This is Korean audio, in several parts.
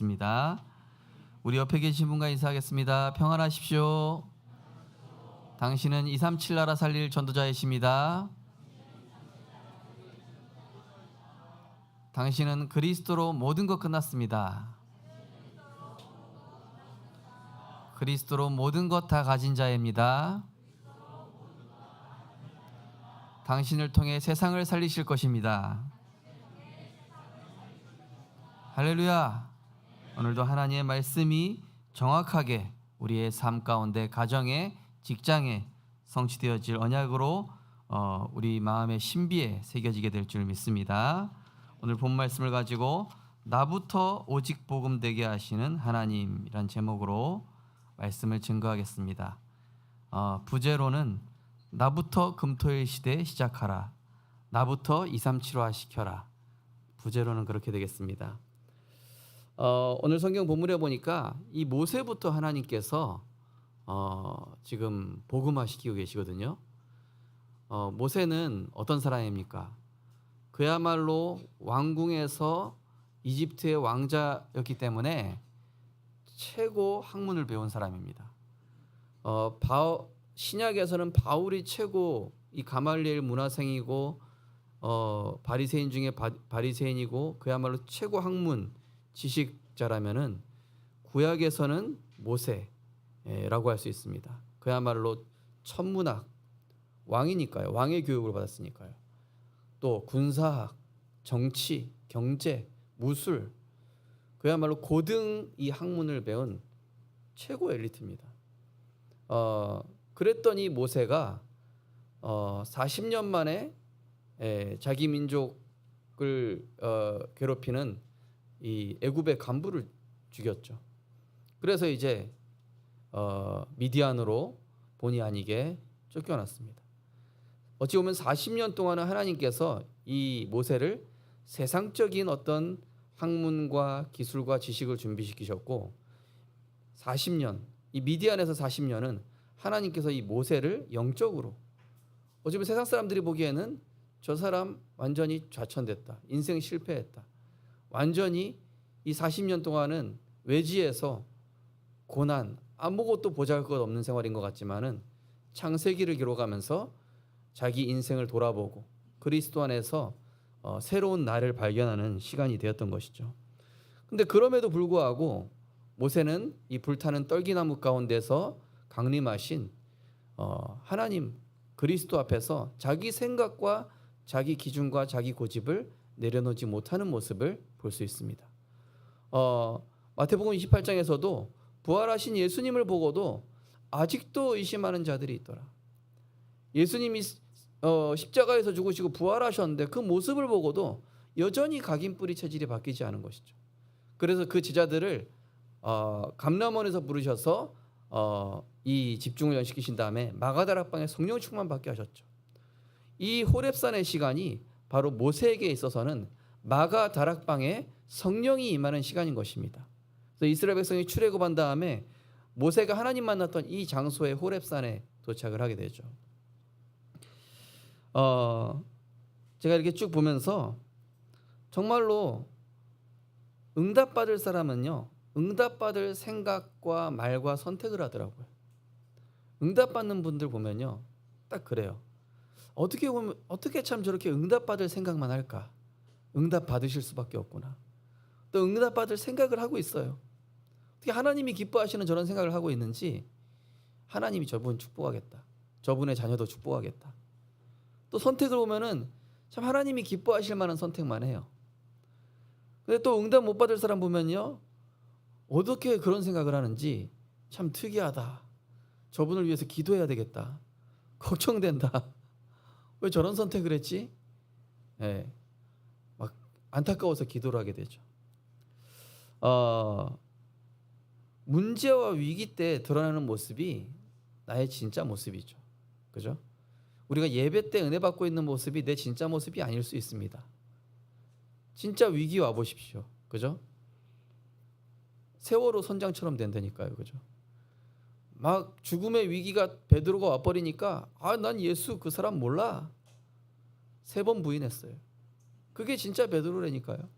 입니다. 우리 옆에 계신 분과 인사하겠습니다. 평안하십시오. 당신은 237 나라 살릴 전도자이십니다. 당신은 그리스도로 모든 것 끝났습니다. 그리스도로 모든 것 다 가진 자입니다. 당신을 통해 세상을 살리실 것입니다. 할렐루야. 오늘도 하나님의 말씀이 정확하게 우리의 삶 가운데, 가정에, 직장에 성취되어질 언약으로 우리 마음의 신비에 새겨지게 될 줄 믿습니다. 오늘 본 말씀을 가지고 나부터 오직 복음 되게 하시는 하나님이란 제목으로 말씀을 증거하겠습니다. 부제로는 나부터 금토일 시대 시작하라, 나부터 237화 시켜라. 부제로는 그렇게 되겠습니다. 오늘 성경 본문에 보니까 이 모세부터 하나님께서 지금 복음화시키고 계시거든요. 모세는 어떤 사람입니까? 그야말로 왕궁에서 이집트의 왕자였기 때문에 최고 학문을 배운 사람입니다. 신약에서는 바울이 최고 이 가말리엘 문화생이고 바리새인 중에 바리새인이고 그야말로 최고 학문 지식자라면은 구약에서는 모세라고 할 수 있습니다. 그야말로 천문학, 왕이니까요. 왕의 교육을 받았으니까요. 또 군사학, 정치, 경제, 무술, 그야말로 고등 이 학문을 배운 최고 엘리트입니다. 그랬더니 모세가 40년 만에 자기 민족을 괴롭히는 이 애굽의 간부를 죽였죠. 그래서 이제 미디안으로 본의 아니게 쫓겨났습니다. 어찌 보면 40년 동안은 하나님께서 이 모세를 세상적인 어떤 학문과 기술과 지식을 준비시키셨고, 40년, 이 미디안에서 40년은 하나님께서 이 모세를 영적으로, 어찌 보면 세상 사람들이 보기에는 저 사람 완전히 좌천됐다, 인생 실패했다, 완전히 이 40년 동안은 외지에서 고난, 아무것도 보잘것없는 생활인 것 같지만은 창세기를 기록하면서 자기 인생을 돌아보고 그리스도 안에서 새로운 나를 발견하는 시간이 되었던 것이죠. 근데 그럼에도 불구하고 모세는 이 불타는 떨기나무 가운데서 강림하신 하나님 그리스도 앞에서 자기 생각과 자기 기준과 자기 고집을 내려놓지 못하는 모습을 볼 수 있습니다. 마태복음 28장에서도 부활하신 예수님을 보고도 아직도 의심하는 자들이 있더라. 예수님이 십자가에서 죽으시고 부활하셨는데 그 모습을 보고도 여전히 각인뿌리 체질이 바뀌지 않은 것이죠. 그래서 그 제자들을 감람원에서 부르셔서 이 집중을 연시키신 다음에 마가다락방에 성령 충만 받게 하셨죠. 이 호렙산의 시간이 바로 모세에게 있어서는 마가다락방에 성령이 임하는 시간인 것입니다. 그래서 이스라엘 백성이 출애굽한 다음에 모세가 하나님 만났던 이 장소에 호렙산에 도착을 하게 되죠. 제가 이렇게 쭉 보면서 정말로 응답받을 사람은요, 응답받을 생각과 말과 선택을 하더라고요. 응답받는 분들 보면요, 딱 그래요. 어떻게 참 저렇게 응답받을 생각만 할까? 응답 받으실 수밖에 없구나. 또 응답 받을 생각을 하고 있어요. 어떻게 하나님이 기뻐하시는 저런 생각을 하고 있는지, 하나님이 저분 축복하겠다, 저분의 자녀도 축복하겠다. 또 선택을 보면은 참 하나님이 기뻐하실 만한 선택만 해요. 근데 또 응답 못 받을 사람 보면요, 어떻게 그런 생각을 하는지 참 특이하다. 저분을 위해서 기도해야 되겠다. 걱정된다. 왜 저런 선택을 했지? 막 안타까워서 기도를 하게 되죠. 문제와 위기 때 드러나는 모습이 나의 진짜 모습이죠. 그죠? 우리가 예배 때 은혜 받고 있는 모습이 내 진짜 모습이 아닐 수 있습니다. 진짜 위기 와 보십시오. 그죠? 세월호 선장처럼 된다니까요. 그죠? 막 죽음의 위기가 베드로가 와버리니까 난 예수 그 사람 몰라. 3번 부인했어요. 그게 진짜 베드로라니까요.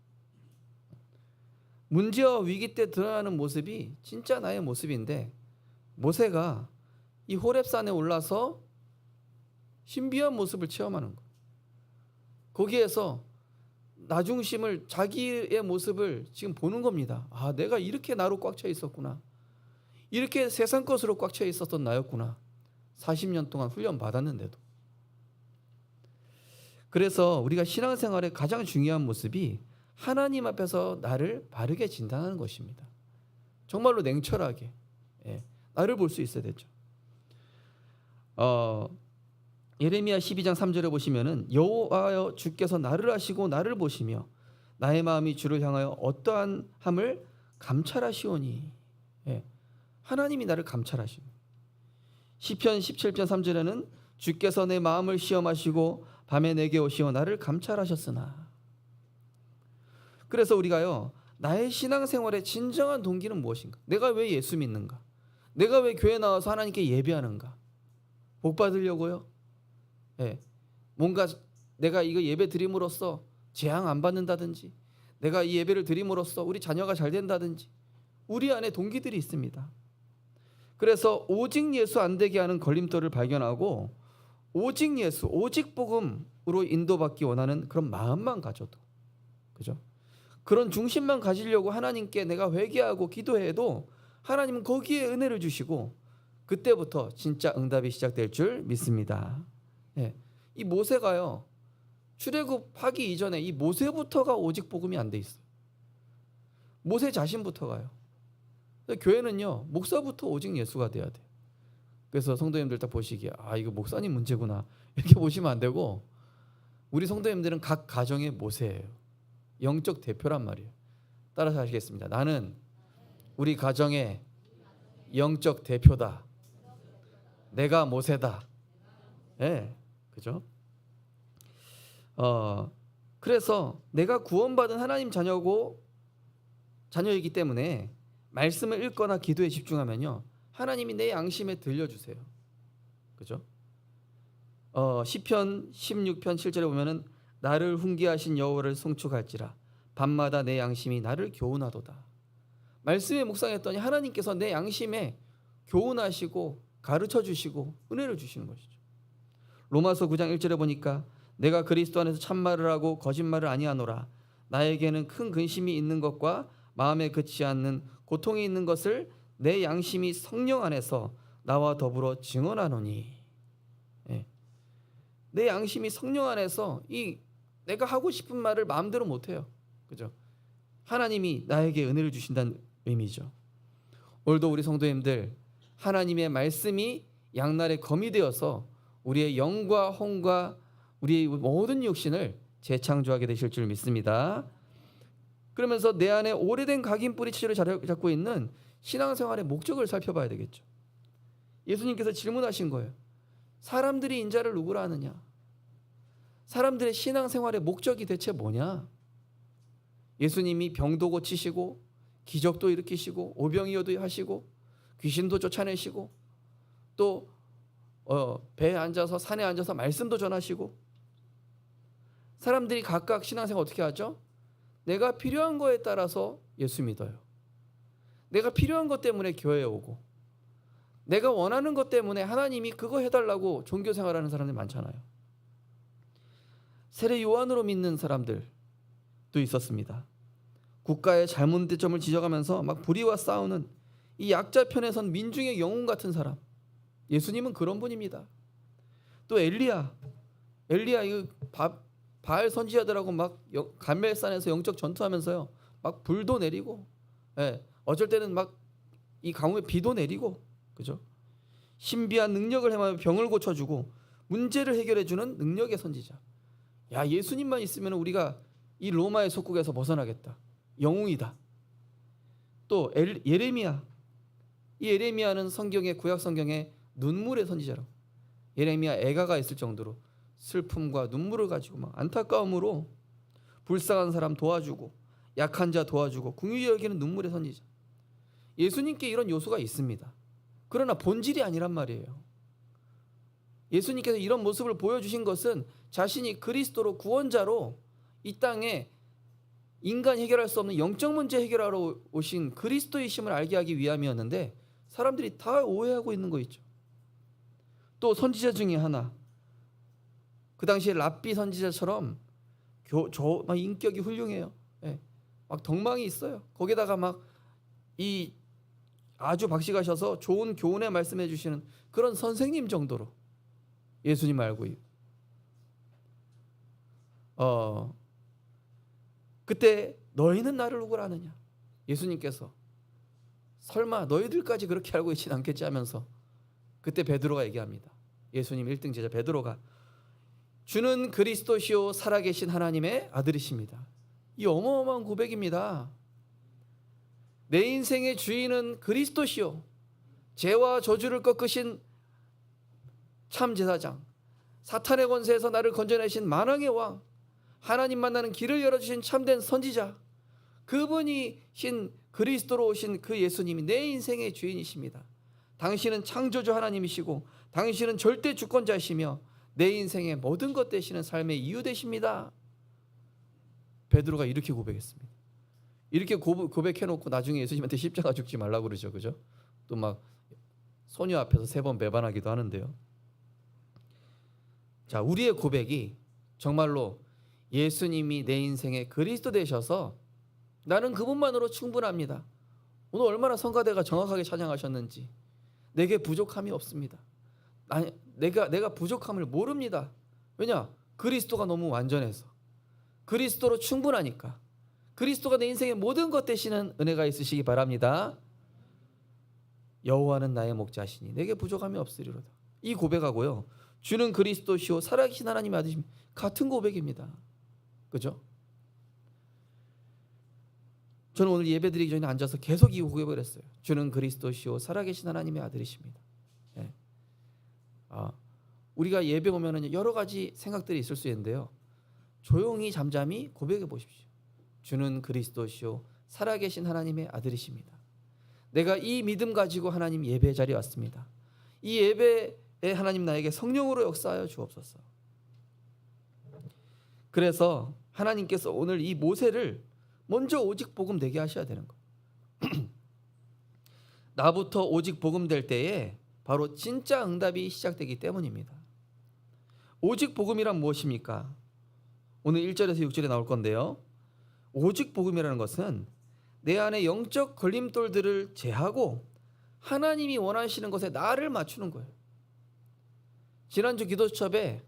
문제와 위기 때 드러나는 모습이 진짜 나의 모습인데, 모세가 이 호렙산에 올라서 신비한 모습을 체험하는 거예요. 거기에서 나중심을, 자기의 모습을 지금 보는 겁니다. 아, 내가 이렇게 나로 꽉 차 있었구나. 이렇게 세상 것으로 꽉 차 있었던 나였구나. 40년 동안 훈련 받았는데도. 그래서 우리가 신앙생활의 가장 중요한 모습이 하나님 앞에서 나를 바르게 진단하는 것입니다. 정말로 냉철하게 나를 볼 수 있어야 되죠. 예레미야 12장 3절에 보시면은 여호와여 주께서 나를 아시고 나를 보시며 나의 마음이 주를 향하여 어떠한 함을 감찰하시오니. 하나님이 나를 감찰하시오. 시편 17편 3절에는 주께서 내 마음을 시험하시고 밤에 내게 오시어 나를 감찰하셨으나. 그래서 우리가요, 나의 신앙생활의 진정한 동기는 무엇인가? 내가 왜 예수 믿는가? 내가 왜 교회 나와서 하나님께 예배하는가? 복 받으려고요? 뭔가 내가 이거 예배 드림으로써 재앙 안 받는다든지, 내가 이 예배를 드림으로써 우리 자녀가 잘 된다든지, 우리 안에 동기들이 있습니다. 그래서 오직 예수 안 되게 하는 걸림돌을 발견하고 오직 예수, 오직 복음으로 인도받기 원하는 그런 마음만 가져도, 그죠? 그런 중심만 가지려고 하나님께 내가 회개하고 기도해도 하나님은 거기에 은혜를 주시고 그때부터 진짜 응답이 시작될 줄 믿습니다. 이 모세가요, 출애굽하기 이전에 이 모세부터가 오직 복음이 안 돼 있어요. 모세 자신부터가요. 교회는요, 목사부터 오직 예수가 돼야 돼요. 그래서 성도님들 딱 보시기에 이거 목사님 문제구나 이렇게 보시면 안 되고, 우리 성도님들은 각 가정의 모세예요. 영적 대표란 말이에요. 따라서 하시겠습니다. 나는 우리 가정의 영적 대표다. 내가 모세다. 그죠? 그래서 내가 구원받은 하나님 자녀이기 때문에 말씀을 읽거나 기도에 집중하면요, 하나님이 내 양심에 들려주세요. 그죠? 시편 16편 7절에 보면은 나를 훈계하신 여호와를 송축할지라 밤마다 내 양심이 나를 교훈하도다. 말씀에 묵상했더니 하나님께서 내 양심에 교훈하시고 가르쳐 주시고 은혜를 주시는 것이죠. 로마서 9장 1절에 보니까 내가 그리스도 안에서 참말을 하고 거짓말을 아니하노라. 나에게는 큰 근심이 있는 것과 마음에 그치 않는 고통이 있는 것을 내 양심이 성령 안에서 나와 더불어 증언하노니. 내 양심이 성령 안에서 이 내가 하고 싶은 말을 마음대로 못해요. 그죠? 하나님이 나에게 은혜를 주신다는 의미죠. 오늘도 우리 성도님들, 하나님의 말씀이 양날의 검이 되어서 우리의 영과 혼과 우리의 모든 육신을 재창조하게 되실 줄 믿습니다. 그러면서 내 안에 오래된 각인 뿌리 치료를 잡고 있는 신앙생활의 목적을 살펴봐야 되겠죠. 예수님께서 질문하신 거예요. 사람들이 인자를 누구라 하느냐? 사람들의 신앙생활의 목적이 대체 뭐냐? 예수님이 병도 고치시고 기적도 일으키시고 오병이어도 하시고 귀신도 쫓아내시고 또 배에 앉아서 산에 앉아서 말씀도 전하시고, 사람들이 각각 신앙생활 어떻게 하죠? 내가 필요한 거에 따라서 예수 믿어요. 내가 필요한 것 때문에 교회에 오고, 내가 원하는 것 때문에 하나님이 그거 해달라고 종교생활하는 사람들이 많잖아요. 세례 요한으로 믿는 사람들도 있었습니다. 국가의 잘못된 점을 지적하면서 막 불의와 싸우는 이 약자 편에 선 민중의 영웅 같은 사람, 예수님은 그런 분입니다. 또 엘리야 이 바알 선지자들하고 막 갈멜산에서 영적 전투하면서요, 막 불도 내리고, 어쩔 때는 막 이 강우에 비도 내리고, 그죠? 신비한 능력을 행하며 병을 고쳐주고 문제를 해결해주는 능력의 선지자. 야, 예수님만 있으면 우리가 이 로마의 속국에서 벗어나겠다. 영웅이다. 또 예레미야. 이 예레미야는 성경의 구약 성경의 눈물의 선지자라고. 예레미야 애가가 있을 정도로 슬픔과 눈물을 가지고 막 안타까움으로 불쌍한 사람 도와주고 약한 자 도와주고 긍휼히 여기는 눈물의 선지자. 예수님께 이런 요소가 있습니다. 그러나 본질이 아니란 말이에요. 예수님께서 이런 모습을 보여주신 것은 자신이 그리스도로 구원자로 이 땅에 인간이 해결할 수 없는 영적 문제 해결하러 오신 그리스도이심을 알게 하기 위함이었는데 사람들이 다 오해하고 있는 거 있죠. 또 선지자 중에 하나, 그 당시에 랍비 선지자처럼 막 인격이 훌륭해요. 예. 막 덕망이 있어요. 거기다가 막 이 아주 박식하셔서 좋은 교훈의 말씀해 주시는 그런 선생님 정도로 예수님 알고 그때 너희는 나를 누구라 하느냐? 예수님께서 설마 너희들까지 그렇게 알고 있진 않겠지 하면서 그때 베드로가 얘기합니다. 예수님 1등 제자 베드로가 주는 그리스도시요 살아계신 하나님의 아들이십니다. 이 어마어마한 고백입니다. 내 인생의 주인은 그리스도시요 죄와 저주를 꺾으신 참 제사장, 사탄의 권세에서 나를 건져내신 만왕의 왕, 하나님 만나는 길을 열어주신 참된 선지자, 그분이신 그리스도로 오신 그 예수님이 내 인생의 주인이십니다. 당신은 창조주 하나님이시고 당신은 절대 주권자이시며 내 인생의 모든 것 되시는 삶의 이유 되십니다. 베드로가 이렇게 고백했습니다. 이렇게 고백해놓고 나중에 예수님한테 십자가 죽지 말라고 그러죠. 그죠? 또 막 소녀 앞에서 3번 배반하기도 하는데요. 자, 우리의 고백이 정말로 예수님이 내 인생의 그리스도 되셔서 나는 그분만으로 충분합니다. 오늘 얼마나 성가대가 정확하게 찬양하셨는지 내게 부족함이 없습니다. 내가 부족함을 모릅니다. 왜냐? 그리스도가 너무 완전해서 그리스도로 충분하니까 그리스도가 내 인생의 모든 것 되시는 은혜가 있으시기 바랍니다. 여호와는 나의 목자시니 내게 부족함이 없으리로다. 이 고백하고요 주는 그리스도시요 살아계신 하나님의 아들이십니다. 같은 고백입니다. 그죠? 저는 오늘 예배드리기 전에 앉아서 계속 이 고백을 했어요. 주는 그리스도시요 살아계신 하나님의 아들이십니다. 네. 우리가 예배 오면은 여러 가지 생각들이 있을 수 있는데요. 조용히 잠잠히 고백해 보십시오. 주는 그리스도시요 살아계신 하나님의 아들이십니다. 내가 이 믿음 가지고 하나님 예배 자리에 왔습니다. 이 예배에 하나님 나에게 성령으로 역사하여 주옵소서. 그래서 하나님께서 오늘 이 모세를 먼저 오직 복음 되게 하셔야 되는 거예요. 나부터 오직 복음 될 때에 바로 진짜 응답이 시작되기 때문입니다. 오직 복음이란 무엇입니까? 오늘 1절에서 6절에 나올 건데요. 오직 복음이라는 것은 내 안에 영적 걸림돌들을 제하고 하나님이 원하시는 것에 나를 맞추는 거예요. 지난주 기도수첩에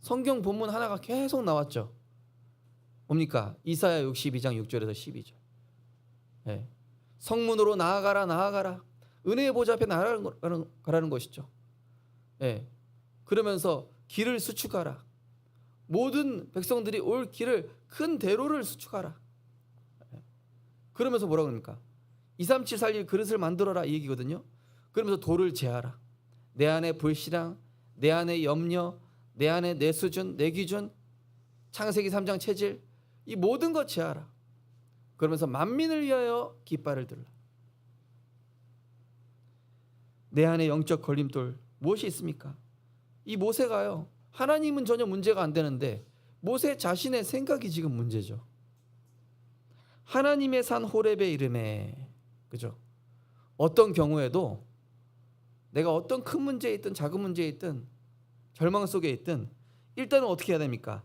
성경 본문 하나가 계속 나왔죠. 뭡니까? 이사야 62장 6절에서 12절. 네. 성문으로 나아가라 나아가라. 은혜의 보좌 앞에 나아가라는 것이죠. 네. 그러면서 길을 수축하라. 모든 백성들이 올 길을 큰 대로를 수축하라. 네. 그러면서 뭐라고 합니까? 237 살릴 그릇을 만들어라 이 얘기거든요. 그러면서 돌을 제하라. 내 안에 불신앙, 내 안에 염려, 내 안에 내 수준, 내 기준, 창세기 3장 체질 이 모든 것 제하라. 그러면서 만민을 위하여 깃발을 들라. 내 안에 영적 걸림돌 무엇이 있습니까? 이 모세가요. 하나님은 전혀 문제가 안 되는데 모세 자신의 생각이 지금 문제죠. 하나님의 산 호렙의 이름에 그죠? 어떤 경우에도 내가 어떤 큰 문제에 있든 작은 문제에 있든 절망 속에 있든 일단은 어떻게 해야 됩니까?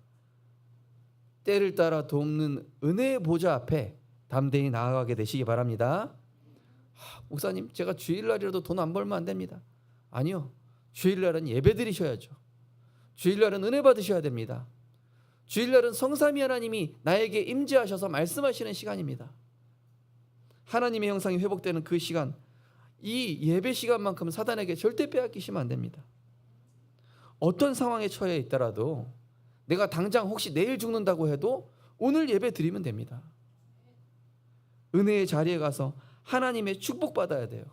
때를 따라 돕는 은혜의 보좌 앞에 담대히 나아가게 되시기 바랍니다. 목사님 제가 주일날이라도 돈 안 벌면 안 됩니다. 아니요. 주일날은 예배 드리셔야죠. 주일날은 은혜 받으셔야 됩니다. 주일날은 성삼위 하나님이 나에게 임재하셔서 말씀하시는 시간입니다. 하나님의 형상이 회복되는 그 시간, 이 예배 시간만큼 사단에게 절대 빼앗기시면 안 됩니다. 어떤 상황에 처해 있더라도 내가 당장 혹시 내일 죽는다고 해도 오늘 예배 드리면 됩니다. 은혜의 자리에 가서 하나님의 축복받아야 돼요.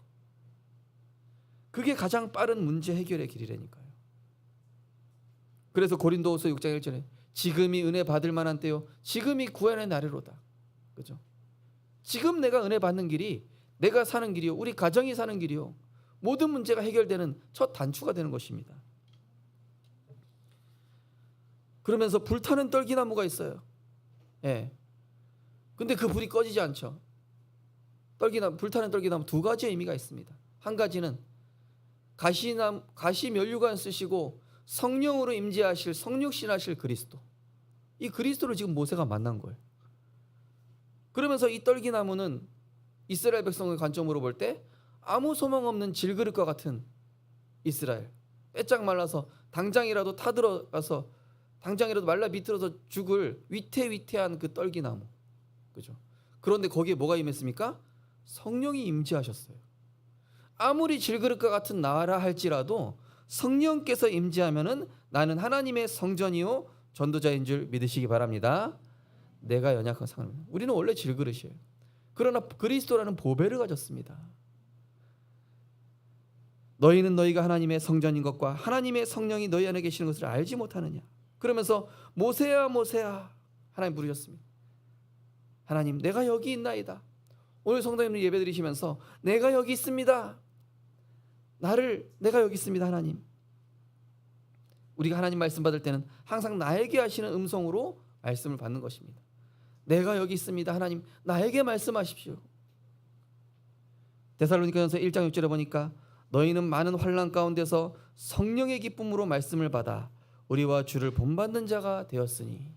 그게 가장 빠른 문제 해결의 길이라니까요. 그래서 고린도후서 6장 1절에 지금이 은혜 받을 만한 때요 지금이 구원의 날이로다. 그죠? 지금 내가 은혜 받는 길이 내가 사는 길이요 우리 가정이 사는 길이요 모든 문제가 해결되는 첫 단추가 되는 것입니다. 그러면서 불타는 떨기나무가 있어요. 예. 근데 그 불이 꺼지지 않죠. 불타는 떨기나무 두 가지의 의미가 있습니다. 한 가지는 가시 면류관 쓰시고 성령으로 임재하실 성육신하실 그리스도. 이 그리스도를 지금 모세가 만난 거예요. 그러면서 이 떨기나무는 이스라엘 백성의 관점으로 볼 때 아무 소망 없는 질그릇과 같은 이스라엘, 빼짝 말라서 당장이라도 타들어가서 당장이라도 말라 비틀어서 죽을 위태위태한 그 떨기나무, 그죠? 그런데 거기에 뭐가 임했습니까? 성령이 임재하셨어요. 아무리 질그릇과 같은 나라 할지라도 성령께서 임재하면은 나는 하나님의 성전이요 전도자인 줄 믿으시기 바랍니다. 내가 연약한 상황입니다. 우리는 원래 질그릇이에요. 그러나 그리스도라는 보배를 가졌습니다. 너희는 너희가 하나님의 성전인 것과 하나님의 성령이 너희 안에 계시는 것을 알지 못하느냐. 그러면서 모세야 모세야 하나님 부르셨습니다. 하나님 내가 여기 있나이다. 오늘 성도님들 예배드리시면서 내가 여기 있습니다. 내가 여기 있습니다. 하나님. 우리가 하나님 말씀 받을 때는 항상 나에게 하시는 음성으로 말씀을 받는 것입니다. 내가 여기 있습니다. 하나님 나에게 말씀하십시오. 데살로니가전서 1장 6절에 보니까 너희는 많은 환난 가운데서 성령의 기쁨으로 말씀을 받아 우리와 주를 본받는 자가 되었으니.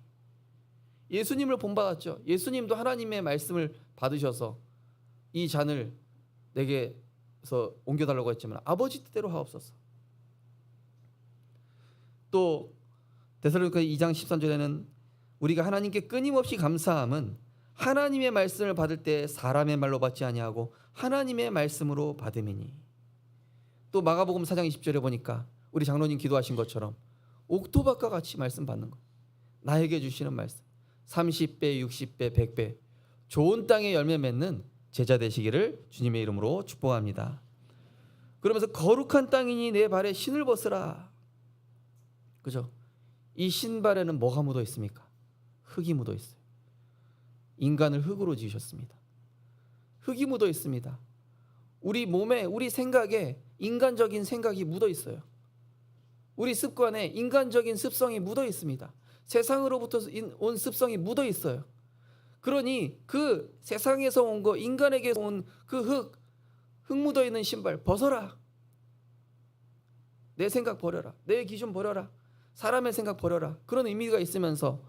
예수님을 본받았죠. 예수님도 하나님의 말씀을 받으셔서 이 잔을 내게서 옮겨달라고 했지만 아버지 뜻대로 하옵소서. 또 데살로니가 2장 13절에는 우리가 하나님께 끊임없이 감사함은 하나님의 말씀을 받을 때 사람의 말로 받지 아니하고 하나님의 말씀으로 받음이니. 또 마가복음 4장 20절에 보니까 우리 장로님 기도하신 것처럼 옥토밭과 같이 말씀 받는 것. 나에게 주시는 말씀 30배, 60배, 100배 좋은 땅에 열매 맺는 제자 되시기를 주님의 이름으로 축복합니다. 그러면서 거룩한 땅이니 내 발에 신을 벗으라. 그죠? 이 신발에는 뭐가 묻어 있습니까? 흙이 묻어 있어요. 인간을 흙으로 지으셨습니다. 흙이 묻어 있습니다. 우리 몸에, 우리 생각에 인간적인 생각이 묻어 있어요. 우리 습관에 인간적인 습성이 묻어 있습니다. 세상으로부터 온 습성이 묻어 있어요. 그러니 그 세상에서 온 거, 인간에게서 온 그 흙 묻어 있는 신발 벗어라. 내 생각 버려라. 내 기준 버려라. 사람의 생각 버려라. 그런 의미가 있으면서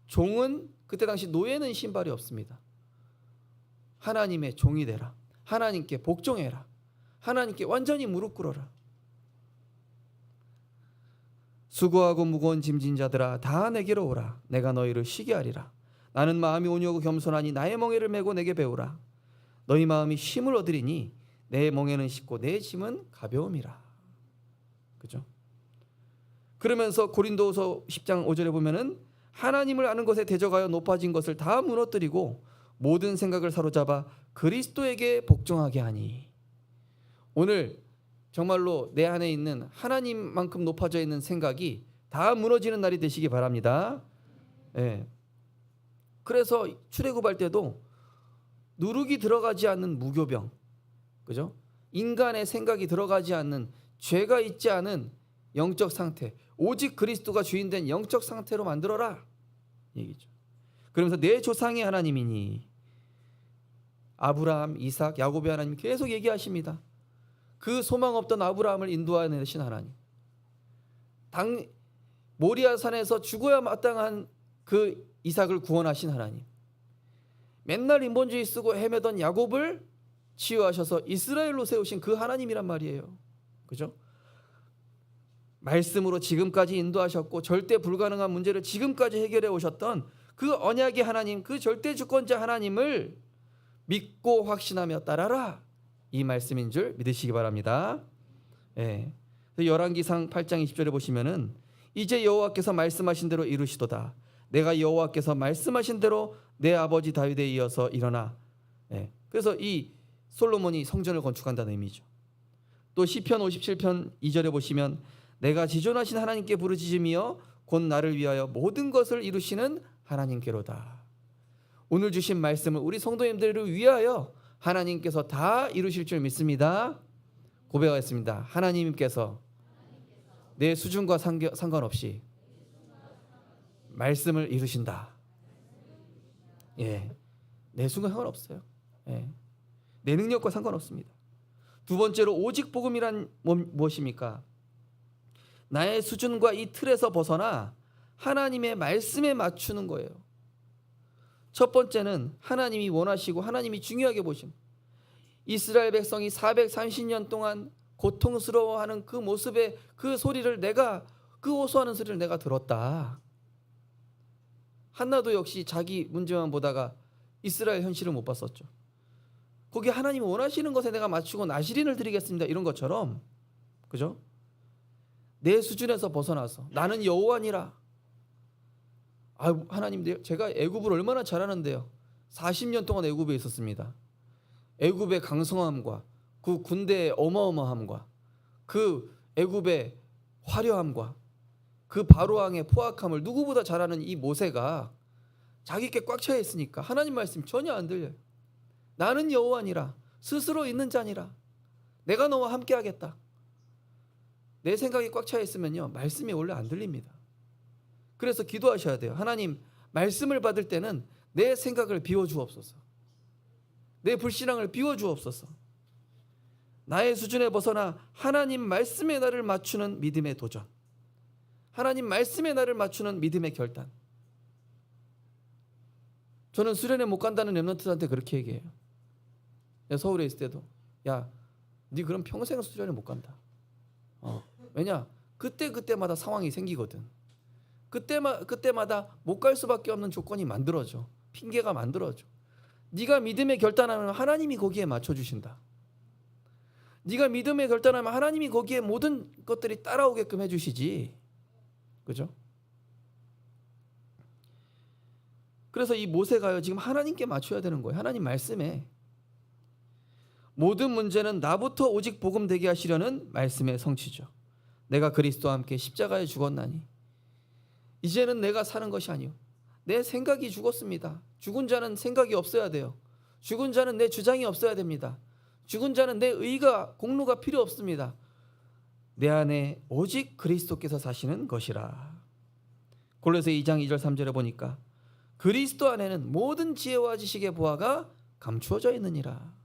종은 그때 당시 노예는 신발이 없습니다. 하나님의 종이 되라. 하나님께 복종해라. 하나님께 완전히 무릎 꿇어라. 수고하고 무거운 짐진 자들아 다 내게로 오라. 내가 너희를 쉬게 하리라. 나는 마음이 온유하고 겸손하니 나의 멍에를 메고 내게 배우라. 너희 마음이 쉼을 얻으리니 내 멍에는 쉽고 내 짐은 가벼움이라. 그죠? 그러면서 고린도후서 10장 5절에 보면은 하나님을 아는 것에 대적하여 높아진 것을 다 무너뜨리고 모든 생각을 사로잡아 그리스도에게 복종하게 하니. 오늘 정말로 내 안에 있는 하나님만큼 높아져 있는 생각이 다 무너지는 날이 되시기 바랍니다. 예. 그래서 출애굽할 때도 누룩이 들어가지 않는 무교병, 그죠? 인간의 생각이 들어가지 않는 죄가 있지 않은 영적 상태, 오직 그리스도가 주인된 영적 상태로 만들어라 얘기죠. 그러면서 내 조상의 하나님이니. 아브라함, 이삭, 야곱의 하나님 계속 얘기하십니다. 그 소망 없던 아브라함을 인도하신 하나님, 모리아 산에서 죽어야 마땅한 그 이삭을 구원하신 하나님, 맨날 인본주의 쓰고 헤매던 야곱을 치유하셔서 이스라엘로 세우신 그 하나님이란 말이에요. 그죠? 말씀으로 지금까지 인도하셨고 절대 불가능한 문제를 지금까지 해결해 오셨던 그 언약의 하나님, 그 절대 주권자 하나님을 믿고 확신하며 따라라. 이 말씀인 줄 믿으시기 바랍니다. 예. 열왕기상 8장 20절에 보시면은 이제 여호와께서 말씀하신 대로 이루시도다. 내가 여호와께서 말씀하신 대로 내 아버지 다윗에 이어서 일어나. 예. 그래서 이 솔로몬이 성전을 건축한다는 의미죠. 또 시편 57편 2절에 보시면 내가 지존하신 하나님께 부르짖으며 곧 나를 위하여 모든 것을 이루시는 하나님께로다. 오늘 주신 말씀을 우리 성도님들을 위하여 하나님께서 다 이루실 줄 믿습니다. 고백하겠습니다. 하나님께서 내 수준과 상관없이 말씀을 이루신다. 예, 내수가 상관없어요. 예. 내 능력과 상관없습니다. 두 번째로 오직 복음이란 무엇입니까? 나의 수준과 이 틀에서 벗어나 하나님의 말씀에 맞추는 거예요. 첫 번째는 하나님이 원하시고 하나님이 중요하게 보심. 이스라엘 백성이 430년 동안 고통스러워하는 그 모습의 그 소리를 그 호소하는 소리를 내가 들었다. 한나도 역시 자기 문제만 보다가 이스라엘 현실을 못 봤었죠. 거기 하나님이 원하시는 것에 내가 맞추고 나시린을 드리겠습니다. 이런 것처럼, 그죠? 내 수준에서 벗어나서 나는 여호와니라. 하나님, 제가 애굽을 얼마나 잘하는데요. 40년 동안 애굽에 있었습니다. 애굽의 강성함과 그 군대의 어마어마함과 그 애굽의 화려함과 그 바로왕의 포악함을 누구보다 잘하는 이 모세가 자기께 꽉 차 있으니까 하나님 말씀 전혀 안 들려요. 나는 여호와니라. 스스로 있는 자니라. 내가 너와 함께 하겠다. 내 생각이 꽉 차 있으면요, 말씀이 원래 안 들립니다. 그래서 기도하셔야 돼요. 하나님, 말씀을 받을 때는 내 생각을 비워주옵소서. 내 불신앙을 비워주옵소서. 나의 수준에 벗어나 하나님 말씀에 나를 맞추는 믿음의 도전, 하나님 말씀에 나를 맞추는 믿음의 결단. 저는 수련회 못 간다는 렘넌트한테 그렇게 얘기해요. 내가 서울에 있을 때도, 야, 네 그럼 평생 수련회 못 간다. 왜냐? 그때마다 상황이 생기거든. 그때마다 못 갈 수밖에 없는 조건이 만들어져. 핑계가 만들어져. 네가 믿음에 결단하면 하나님이 거기에 맞춰주신다. 네가 믿음에 결단하면 하나님이 거기에 모든 것들이 따라오게끔 해주시지. 그죠? 그래서 이 모세가요, 지금 하나님께 맞춰야 되는 거예요. 하나님 말씀에. 모든 문제는 나부터 오직 복음 되게 하시려는 말씀의 성취죠. 내가 그리스도와 함께 십자가에 죽었나니 이제는 내가 사는 것이 아니요 내 생각이 죽었습니다. 죽은 자는 생각이 없어야 돼요. 죽은 자는 내 주장이 없어야 됩니다. 죽은 자는 내 의가 공로가 필요 없습니다. 내 안에 오직 그리스도께서 사시는 것이라. 골로새 2장 2절 3절에 보니까 그리스도 안에는 모든 지혜와 지식의 보화가 감추어져 있느니라.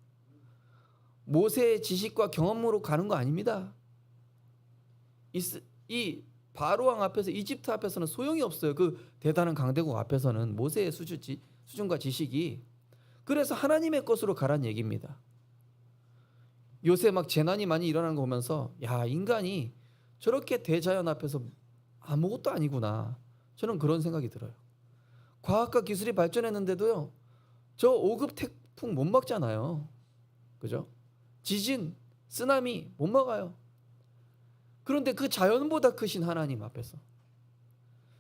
모세의 지식과 경험으로 가는 거 아닙니다. 이 바로왕 앞에서, 이집트 앞에서는 소용이 없어요. 그 대단한 강대국 앞에서는 모세의 수준과 지식이. 그래서 하나님의 것으로 가란 얘기입니다. 요새 막 재난이 많이 일어나는 거 보면서, 야, 인간이 저렇게 대자연 앞에서 아무것도 아니구나. 저는 그런 생각이 들어요. 과학과 기술이 발전했는데도요, 저 5급 태풍 못 막잖아요. 그죠? 지진, 쓰나미 못 막아요. 그런데 그 자연보다 크신 하나님 앞에서,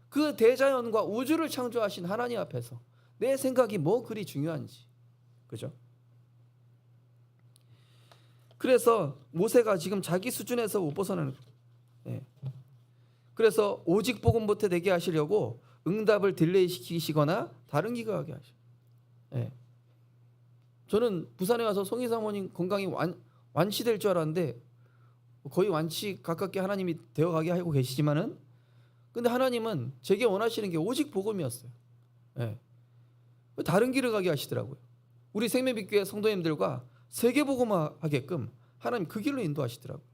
그 대자연과 우주를 창조하신 하나님 앞에서 내 생각이 뭐 그리 중요한지. 그죠? 그래서 모세가 지금 자기 수준에서 못 벗어나는 거예요. 그래서 오직 복음부터 되게 하시려고 응답을 딜레이 시키시거나 다른 길을 가게 하셔. 저는 부산에 와서 송희 사모님 건강이 완치될 줄 알았는데 거의 완치 가깝게 하나님이 되어가게 하고 계시지만은, 근데 하나님은 제게 원하시는 게 오직 복음이었어요. 다른 길을 가게 하시더라고요. 우리 생명빛교회 성도님들과 세계복음화하게끔 하나님 그 길로 인도하시더라고요.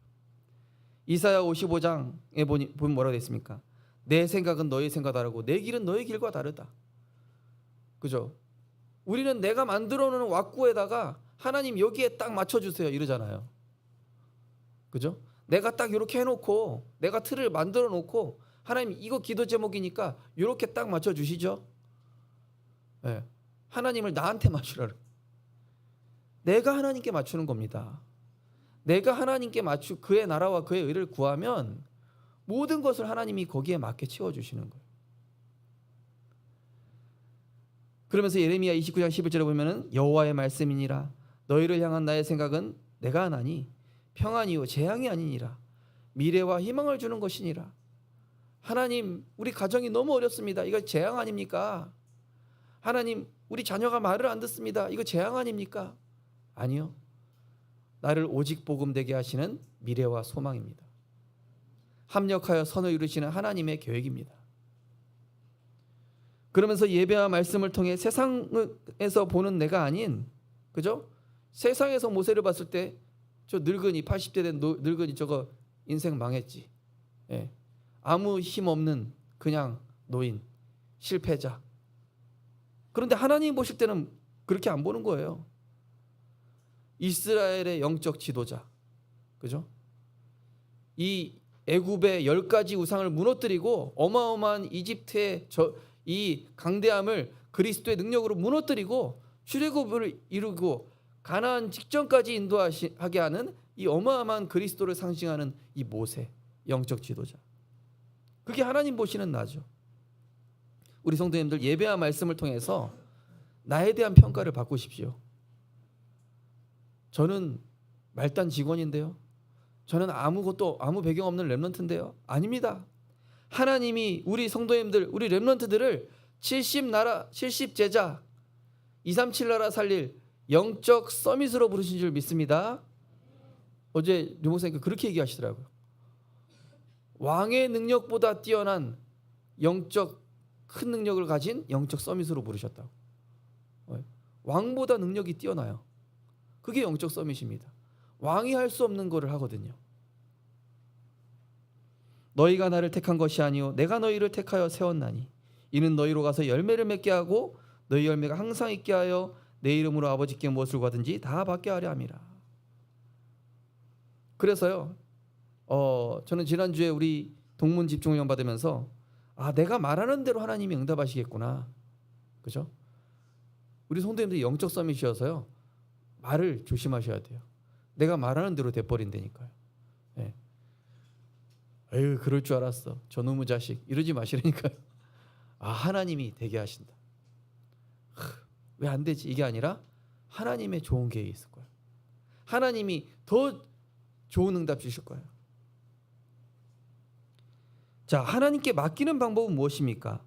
이사야 55장에 보면 뭐라고 되어 있습니까? 내 생각은 너의 생각 다르고 내 길은 너의 길과 다르다. 그죠? 우리는 내가 만들어 놓은 왁구에다가 하나님 여기에 딱 맞춰주세요 이러잖아요. 그죠? 내가 딱 이렇게 해놓고, 내가 틀을 만들어 놓고, 하나님 이거 기도 제목이니까 이렇게 딱 맞춰주시죠. 하나님을 나한테 맞추라. 내가 하나님께 맞추는 겁니다. 내가 하나님께 그의 나라와 그의 의를 구하면 모든 것을 하나님이 거기에 맞게 채워주시는 거예요. 그러면서 예레미야 29장 11절에 보면은 여호와의 말씀이니라. 너희를 향한 나의 생각은 내가 하나니 평안이요 재앙이 아니니라. 미래와 희망을 주는 것이니라. 하나님, 우리 가정이 너무 어렵습니다. 이거 재앙 아닙니까? 하나님, 우리 자녀가 말을 안 듣습니다. 이거 재앙 아닙니까? 아니요. 나를 오직 복음되게 하시는 미래와 소망입니다. 합력하여 선을 이루시는 하나님의 계획입니다. 그러면서 예배와 말씀을 통해 세상에서 보는 내가 아닌, 그죠? 세상에서 모세를 봤을 때 저 늙은이 80대 된 늙은이 저거 인생 망했지. 예. 아무 힘 없는 그냥 노인, 실패자. 그런데 하나님 보실 때는 그렇게 안 보는 거예요. 이스라엘의 영적 지도자, 그죠? 이 애굽의 10가지 우상을 무너뜨리고 어마어마한 이집트의 이 강대함을 그리스도의 능력으로 무너뜨리고 출애굽을 이루고 가나안 직전까지 인도하게 하는 이 어마어마한 그리스도를 상징하는 이 모세, 영적 지도자. 그게 하나님 보시는 나죠. 우리 성도님들, 예배와 말씀을 통해서 나에 대한 평가를 바꾸십시오. 저는 말단 직원인데요. 저는 아무 배경 없는 렘넌트인데요. 아닙니다. 하나님이 우리 성도님들, 우리 렘넌트들을 70제자 237 나라 살릴 영적 서밋으로 부르신 줄 믿습니다. 어제 류목사님께서 그렇게 얘기하시더라고요. 왕의 능력보다 뛰어난 영적 큰 능력을 가진 영적 서밋으로 부르셨다고. 왕보다 능력이 뛰어나요. 그게 영적 서밋입니다. 왕이 할 수 없는 거를 하거든요. 너희가 나를 택한 것이 아니요 내가 너희를 택하여 세웠나니 이는 너희로 가서 열매를 맺게 하고 너희 열매가 항상 있게 하여 내 이름으로 아버지께 무엇을 구하든지 다 받게 하려 함이라. 그래서요, 저는 지난주에 우리 동문 집중훈련 받으면서 내가 말하는 대로 하나님이 응답하시겠구나, 그죠? 우리 성도님들이 영적 서밋이어서요, 말을 조심하셔야 돼요. 내가 말하는 대로 돼버린다니까요. 네. 에휴, 그럴 줄 알았어, 저놈의 자식, 이러지 마시라니까요. 하나님이 되게 하신다. 왜 안 되지? 이게 아니라 하나님의 좋은 계획이 있을 거예요. 하나님이 더 좋은 응답 주실 거예요. 자, 하나님께 맡기는 방법은 무엇입니까?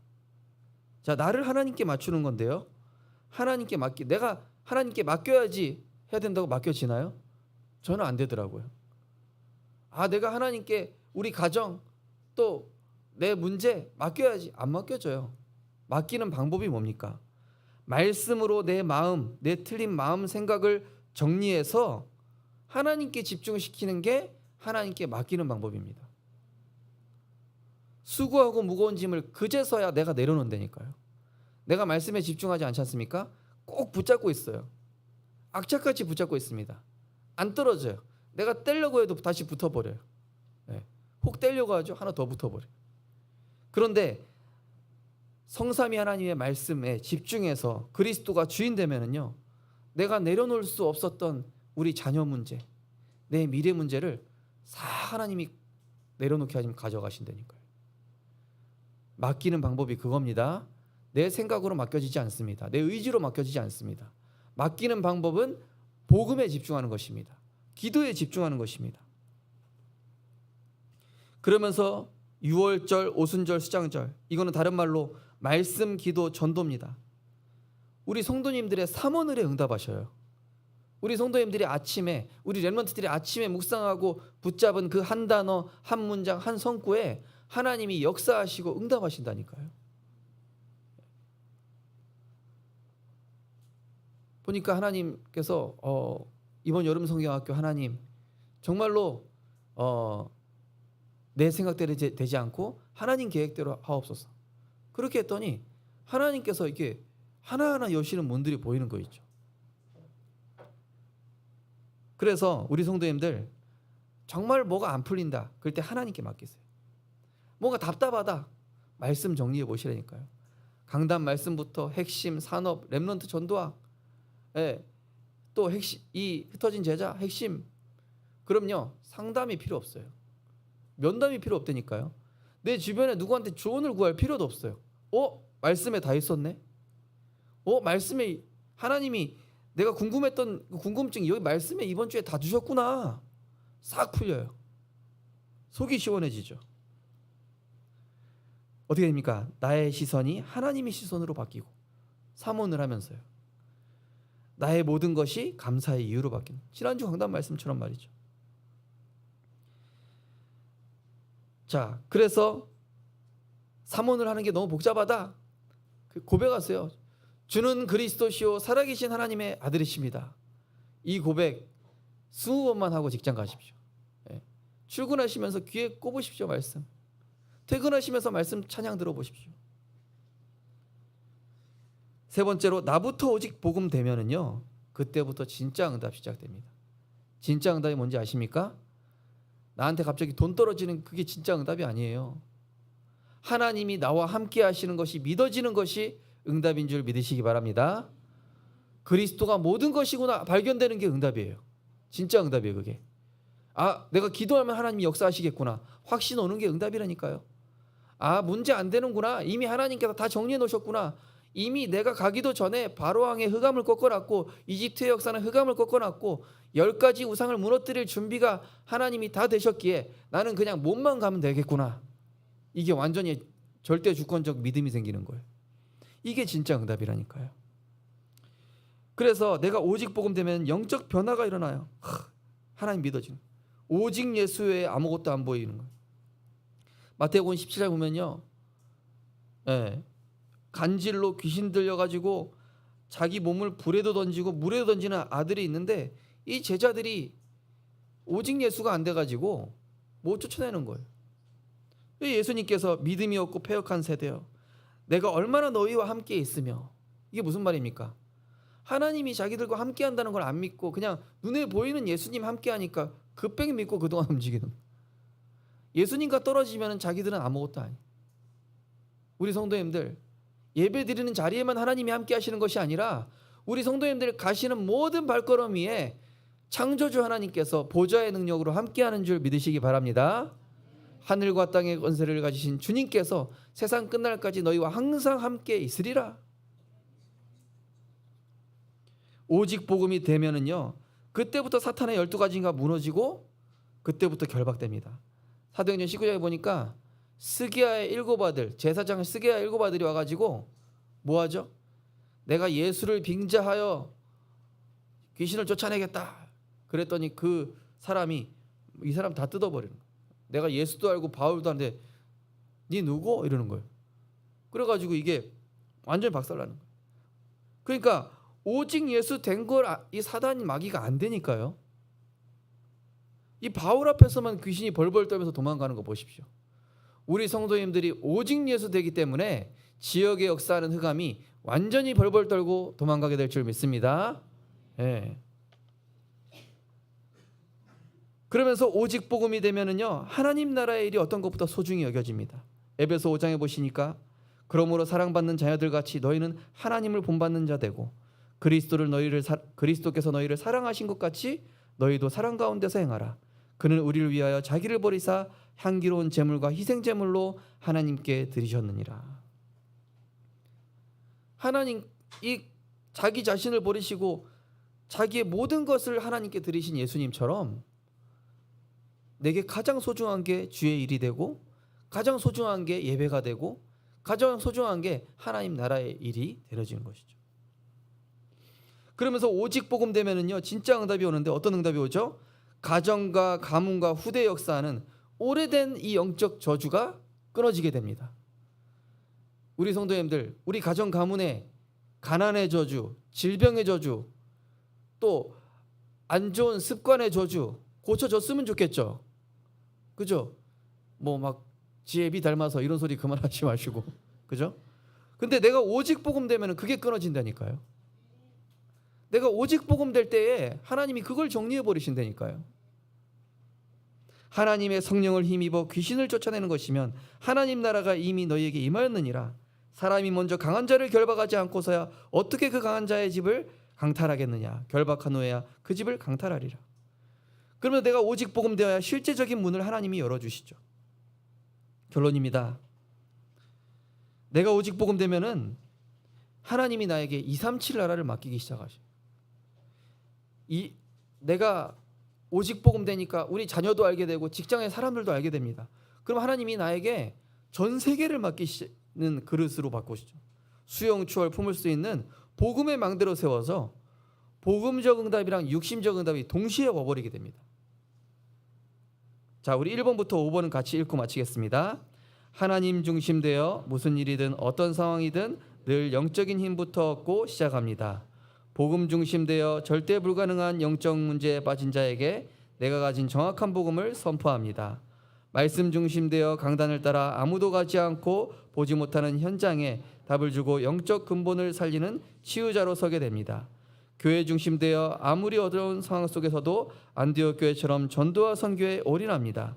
자, 나를 하나님께 맞추는 건데요. 내가 하나님께 맡겨야지 해야 된다고 맡겨지나요? 저는 안 되더라고요. 내가 하나님께 우리 가정 또 내 문제 맡겨야지. 안 맡겨져요. 맡기는 방법이 뭡니까? 말씀으로 내 마음, 내 틀린 마음 생각을 정리해서 하나님께 집중시키는 게 하나님께 맡기는 방법입니다. 수고하고 무거운 짐을 그제서야 내가 내려놓는다니까요. 내가 말씀에 집중하지 않지 않습니까? 꼭 붙잡고 있어요. 악착같이 붙잡고 있습니다. 안 떨어져요. 내가 떼려고 해도 다시 붙어버려요. 네. 혹 떼려고 하죠. 하나 더 붙어버려요. 그런데 성삼위 하나님의 말씀에 집중해서 그리스도가 주인 되면은요, 내가 내려놓을 수 없었던 우리 자녀 문제, 내 미래 문제를 하나님이 내려놓게 하시면 가져가신다니까요. 맡기는 방법이 그겁니다. 내 생각으로 맡겨지지 않습니다. 내 의지로 맡겨지지 않습니다. 맡기는 방법은 복음에 집중하는 것입니다. 기도에 집중하는 것입니다. 그러면서 유월절, 오순절, 수장절, 이거는 다른 말로 말씀, 기도, 전도입니다. 우리 성도님들의 삼원을에 응답하셔요. 우리 성도님들이 아침에, 우리 렘넌트들이 아침에 묵상하고 붙잡은 그 한 단어, 한 문장, 한 성구에 하나님이 역사하시고 응답하신다니까요. 보니까 하나님께서 이번 여름 성경학교 하나님 정말로 내 생각대로 되지 않고 하나님 계획대로 하옵소서. 그렇게 했더니 하나님께서 이렇게 하나하나 여시는 문들이 보이는 거 있죠. 그래서 우리 성도님들 정말 뭐가 안 풀린다, 그럴 때 하나님께 맡기세요. 뭔가 답답하다, 말씀 정리해 보시라니까요. 강단 말씀부터 핵심, 산업, 렘넌트 전도학, 또 핵심, 이 흩어진 제자 핵심. 그럼요, 상담이 필요 없어요. 면담이 필요 없다니까요. 내 주변에 누구한테 조언을 구할 필요도 없어요. 말씀에 다 있었네. 말씀에 하나님이 내가 궁금했던 궁금증이 여기 말씀에 이번 주에 다 주셨구나. 싹 풀려요. 속이 시원해지죠. 어떻게 됩니까? 나의 시선이 하나님의 시선으로 바뀌고 사모를 하면서요. 나의 모든 것이 감사의 이유로 바뀌는, 지난주 강단 말씀처럼 말이죠. 자, 그래서 사모를 하는 게 너무 복잡하다. 고백하세요. 주는 그리스도시요 살아계신 하나님의 아들이십니다. 이 고백 20번만 하고 직장 가십시오. 출근하시면서 귀에 꼽으십시오. 말씀. 퇴근하시면서 말씀 찬양 들어보십시오. 세 번째로 나부터 오직 복음 되면은요, 그때부터 진짜 응답 시작됩니다. 진짜 응답이 뭔지 아십니까? 나한테 갑자기 돈 떨어지는 그게 진짜 응답이 아니에요. 하나님이 나와 함께 하시는 것이 믿어지는 것이 응답인 줄 믿으시기 바랍니다. 그리스도가 모든 것이구나 발견되는 게 응답이에요. 진짜 응답이에요. 그게. 아, 내가 기도하면 하나님이 역사하시겠구나 확신 오는 게 응답이라니까요. 아, 문제 안 되는구나, 이미 하나님께서 다 정리해 놓으셨구나, 이미 내가 가기도 전에 바로왕의 흑암을 꺾어놨고 이집트의 역사는 흑암을 꺾어놨고 10가지 우상을 무너뜨릴 준비가 하나님이 다 되셨기에 나는 그냥 몸만 가면 되겠구나. 이게 완전히 절대 주권적 믿음이 생기는 거예요. 이게 진짜 응답이라니까요. 그래서 내가 오직 복음 되면 영적 변화가 일어나요. 하나님 믿어지는, 오직 예수 외에 아무것도 안 보이는 거예요. 마태복음 17장 보면요, 간질로 귀신 들려가지고 자기 몸을 불에도 던지고 물에도 던지는 아들이 있는데 이 제자들이 오직 예수가 안 돼가지고 못 쫓아내는 거예요. 예수님께서 믿음이 없고 패역한 세대여, 내가 얼마나 너희와 함께 있으며, 이게 무슨 말입니까? 하나님이 자기들과 함께 한다는 걸 안 믿고 그냥 눈에 보이는 예수님 함께 하니까 급백이 믿고 그동안 움직이는 거예요. 예수님과 떨어지면 자기들은 아무것도 아니에요. 우리 성도님들, 예배 드리는 자리에만 하나님이 함께 하시는 것이 아니라 우리 성도님들 가시는 모든 발걸음 위에 창조주 하나님께서 보좌의 능력으로 함께하는 줄 믿으시기 바랍니다. 하늘과 땅의 권세를 가지신 주님께서 세상 끝날까지 너희와 항상 함께 있으리라. 오직 복음이 되면은요, 그때부터 사탄의 12가지가 무너지고 그때부터 결박됩니다. 사도행전 19장에 보니까 스기야의 7아들, 제사장 스기야의 7아들이 와가지고 뭐하죠? 내가 예수를 빙자하여 귀신을 쫓아내겠다 그랬더니 그 사람이 이 사람 다 뜯어버리는 거예요. 내가 예수도 알고 바울도 아는데 니 누구? 이러는 거예요. 그래가지고 이게 완전히 박살나는 거예요. 그러니까 오직 예수 된 걸 이 사단이 마귀가 안 되니까요. 이 바울 앞에서만 귀신이 벌벌 떨면서 도망가는 거 보십시오. 우리 성도님들이 오직 예수 되기 때문에 지역에 역사하는 흑암이 완전히 벌벌 떨고 도망가게 될 줄 믿습니다. 그러면서 오직 복음이 되면은요, 하나님 나라의 일이 어떤 것보다 소중히 여겨집니다. 에베소 5장에 보시니까 그러므로 사랑받는 자녀들 같이 너희는 하나님을 본받는 자 되고 그리스도께서 너희를 사랑하신 것 같이 너희도 사랑 가운데서 행하라. 그는 우리를 위하여 자기를 버리사 향기로운 제물과 희생 제물로 하나님께 드리셨느니라. 하나님 이 자기 자신을 버리시고 자기의 모든 것을 하나님께 드리신 예수님처럼 내게 가장 소중한 게 주의 일이 되고 가장 소중한 게 예배가 되고 가장 소중한 게 하나님 나라의 일이 되어지는 것이죠. 그러면서 오직 복음 되면은요, 진짜 응답이 오는데 어떤 응답이 오죠? 가정과 가문과 후대 역사는 오래된 이 영적 저주가 끊어지게 됩니다. 우리 성도님들, 우리 가정 가문에 가난의 저주, 질병의 저주, 또 안 좋은 습관의 저주 고쳐졌으면 좋겠죠. 그죠? 뭐 막 지혜비 닮아서 이런 소리 그만하지 마시고, 그죠? 근데 내가 오직 복음 되면은 그게 끊어진다니까요. 내가 오직 복음 될 때에 하나님이 그걸 정리해 버리신다니까요. 하나님의 성령을 힘입어 귀신을 쫓아내는 것이면 하나님 나라가 이미 너희에게 임하였느니라. 사람이 먼저 강한 자를 결박하지 않고서야 어떻게 그 강한 자의 집을 강탈하겠느냐. 결박한 후에야 그 집을 강탈하리라. 그러면 내가 오직 복음 되어야 실제적인 문을 하나님이 열어주시죠. 결론입니다. 내가 오직 복음 되면은 하나님이 나에게 237 나라를 맡기기 시작하셔. 내가 오직 복음 되니까 우리 자녀도 알게 되고 직장의 사람들도 알게 됩니다. 그럼 하나님이 나에게 전 세계를 맡기시는 그릇으로 바꾸시죠. 수용추월 품을 수 있는 복음의 망대로 세워서 복음적 응답이랑 육신적 응답이 동시에 와버리게 됩니다. 자, 우리 1번부터 5번은 같이 읽고 마치겠습니다. 하나님 중심되어 무슨 일이든 어떤 상황이든 늘 영적인 힘부터 얻고 시작합니다. 복음 중심되어 절대 불가능한 영적 문제에 빠진 자에게 내가 가진 정확한 복음을 선포합니다. 말씀 중심되어 강단을 따라 아무도 가지 않고 보지 못하는 현장에 답을 주고 영적 근본을 살리는 치유자로 서게 됩니다. 교회 중심되어 아무리 어려운 상황 속에서도 안디옥 교회처럼 전도와 선교에 올인합니다.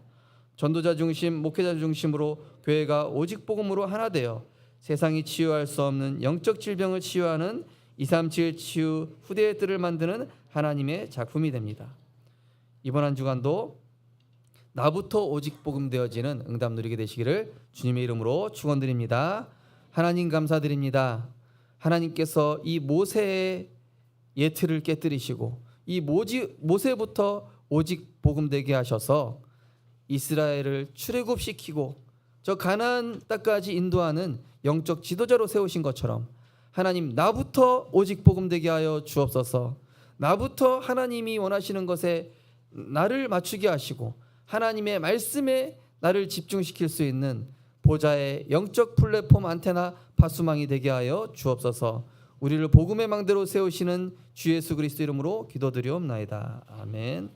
전도자 중심, 목회자 중심으로 교회가 오직 복음으로 하나 되어 세상이 치유할 수 없는 영적 질병을 치유하는 237 치유 후대의 뜰을 만드는 하나님의 작품이 됩니다. 이번 한 주간도 나부터 오직 복음 되어지는 응답 누리게 되시기를 주님의 이름으로 축원드립니다. 하나님 감사드립니다. 하나님께서 이 모세의 예틀을 깨뜨리시고 이 모세부터 오직 복음 되게 하셔서 이스라엘을 출애굽시키고 저 가나안 땅까지 인도하는 영적 지도자로 세우신 것처럼 하나님 나부터 오직 복음 되게 하여 주옵소서. 나부터 하나님이 원하시는 것에 나를 맞추게 하시고 하나님의 말씀에 나를 집중시킬 수 있는 보좌의 영적 플랫폼 안테나 파수망이 되게 하여 주옵소서. 우리를 복음의 망대로 세우시는 주 예수 그리스도 이름으로 기도드리옵나이다. 아멘.